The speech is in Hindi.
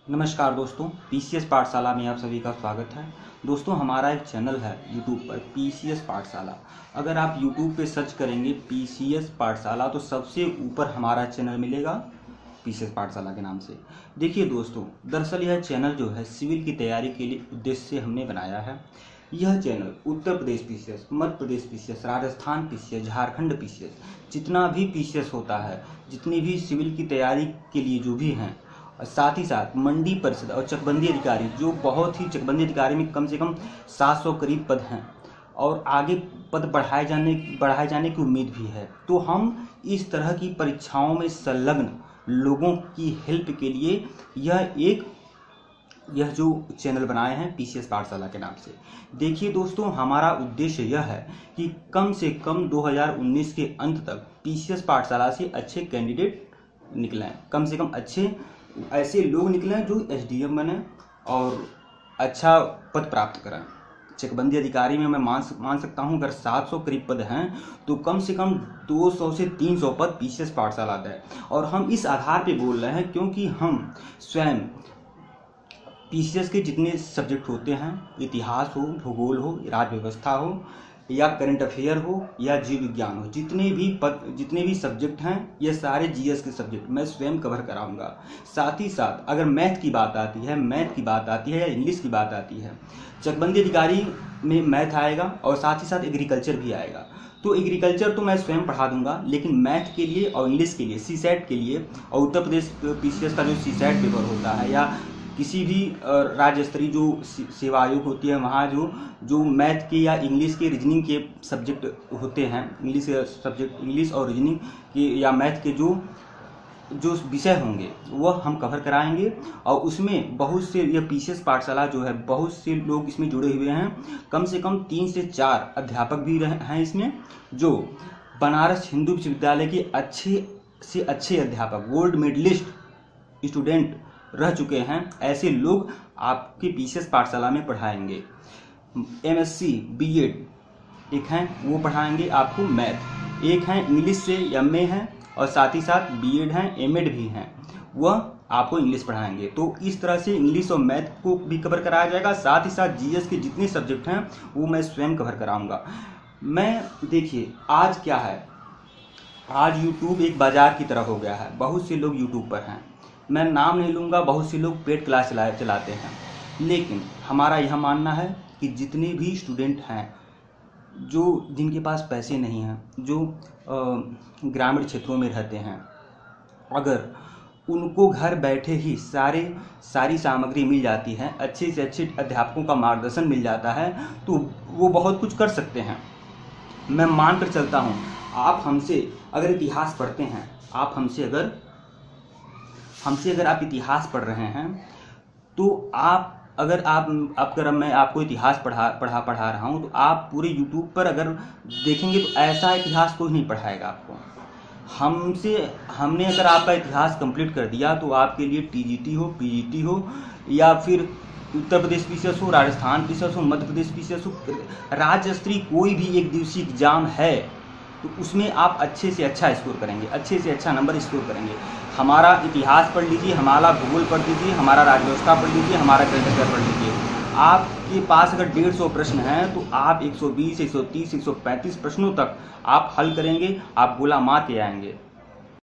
नमस्कार दोस्तों, पीसीएस पाठशाला में आप सभी का स्वागत है। दोस्तों, हमारा एक चैनल है यूट्यूब पर पीसीएस पाठशाला। अगर आप यूट्यूब पे सर्च करेंगे पीसीएस पाठशाला तो सबसे ऊपर हमारा चैनल मिलेगा पीसीएस पाठशाला के नाम से। देखिए दोस्तों, दरअसल यह चैनल जो है सिविल की तैयारी के लिए उद्देश्य से हमने बनाया है। यह channel Uttar Pradesh PCS, Madhya Pradesh PCS, Rajasthan PCS, Jharkhand PCS, जितना भी पीसीएस होता है, जितनी भी सिविल की तैयारी के लिए जो भी हैं, साथ ही साथ मंडी परिषद और चकबंदी अधिकारी, जो बहुत ही चकबंदी अधिकारी में कम से कम 700 करीब पद हैं और आगे पद बढ़ाए जाने की उम्मीद भी है। तो हम इस तरह की परीक्षाओं में संलग्न लोगों की हेल्प के लिए यह जो चैनल बनाए हैं पीसीएस पाठशाला के नाम से। देखिए दोस्तों, हमारा उद्देश्य यह है कि कम से कम 2019 के अंत तक पीसीएस पाठशाला से अच्छे कैंडिडेट निकलें, कम से कम अच्छे ऐसे लोग निकलें जो एसडीएम बने और अच्छा पद प्राप्त करें। चकबंदी अधिकारी में मैं मान सकता हूं, अगर 700 करीब पद हैं तो कम से कम 200 से 300 पद पीसीएस पाठशाला दें। और हम इस आधार पे बोल रहे हैं क्योंकि हम स्वयं पीसीएस के जितने सब्जेक्ट होते हैं, इतिहास हो, भूगोल हो, राज्य व्यवस्था हो या करंट अफेयर हो या जीव विज्ञान हो, जितने भी सब्जेक्ट हैं, ये सारे जीएस के सब्जेक्ट मैं स्वयं कवर कराऊंगा। साथ ही साथ अगर मैथ की बात आती है या इंग्लिश की बात आती है, चकबंदी अधिकारी में मैथ आएगा और साथ ही साथ एग्रीकल्चर भी आएगा। तो एग्रीकल्चर तो मैं स्वयं पढ़ा दूंगा, लेकिन मैथ के लिए और इंग्लिश के लिए सीसैट के लिए और उत्तर प्रदेश पीसीएस का जो सीसैट पेपर होता है या किसी भी राज्य स्तरीय जो सेवा आयोग होती है, वहाँ जो मैथ के या इंग्लिश के रीजनिंग के सब्जेक्ट होते हैं, इंग्लिश और रीजनिंग के या मैथ के जो विषय होंगे वह हम कवर कराएंगे। और उसमें बहुत से यह पीसीएस पाठशाला जो है, बहुत से लोग इसमें जुड़े हुए हैं। कम से कम 3 से 4 अध्यापक भी हैं इसमें, जो बनारस हिंदू विश्वविद्यालय के अच्छे से अच्छे अध्यापक, गोल्ड मेडलिस्ट स्टूडेंट रह चुके हैं। ऐसे लोग आपकी पीसीएस पाठशाला में पढ़ाएंगे। एमएससी बीएड एक हैं, वो पढ़ाएंगे आपको मैथ। एक हैं इंग्लिश से एमए हैं और साथ ही साथ बीएड हैं, एमएड भी हैं, वह आपको इंग्लिश पढ़ाएंगे। तो इस तरह से इंग्लिश और मैथ को भी कवर कराया जाएगा। साथ ही साथ जीएस के जितने सब्जेक्ट हैं वो मैं स्वयं कवर कराऊंगा। देखिए, आज क्या है, आज यूट्यूब एक बाजार की तरह हो गया है। बहुत से लोग यूट्यूब पर हैं, मैं नाम नहीं लूँगा, बहुत से लोग पेड क्लास चलाते हैं। लेकिन हमारा यह मानना है कि जितने भी स्टूडेंट हैं जिनके पास पैसे नहीं हैं, जो ग्रामीण क्षेत्रों में रहते हैं, अगर उनको घर बैठे ही सारी सामग्री मिल जाती है, अच्छे से अच्छे अध्यापकों का मार्गदर्शन मिल जाता है, तो वो बहुत कुछ कर सकते हैं। मैं मान कर चलता हूँ, आप हमसे अगर इतिहास पढ़ते हैं, हमसे अगर आप इतिहास पढ़ रहे हैं, तो अगर मैं आपको इतिहास पढ़ा रहा हूं, तो आप पूरे यूट्यूब पर अगर देखेंगे तो ऐसा इतिहास कोई नहीं पढ़ाएगा आपको। हमने अगर आपका इतिहास कंप्लीट कर दिया तो आपके लिए टीजीटी हो, पीजीटी हो या फिर उत्तर प्रदेश पीसीएस हो, राजस्थान पीसीएस हो, मध्य प्रदेश पीसीएस हो, राज्य स्तरीय कोई भी एक दिवसीय एग्जाम है तो उसमें आप अच्छे से अच्छा स्कोर करेंगे, अच्छे से अच्छा नंबर स्कोर करेंगे। हमारा इतिहास पढ़ लीजिए, हमारा भूगोल पढ़ लीजिए, हमारा राज्य व्यवस्था पढ़ लीजिए, हमारा करंट अफेयर पढ़ लीजिए। आपके पास अगर 150 प्रश्न हैं तो आप 120, 130, 135 प्रश्नों तक आप हल करेंगे, आप गोला मार के आएंगे।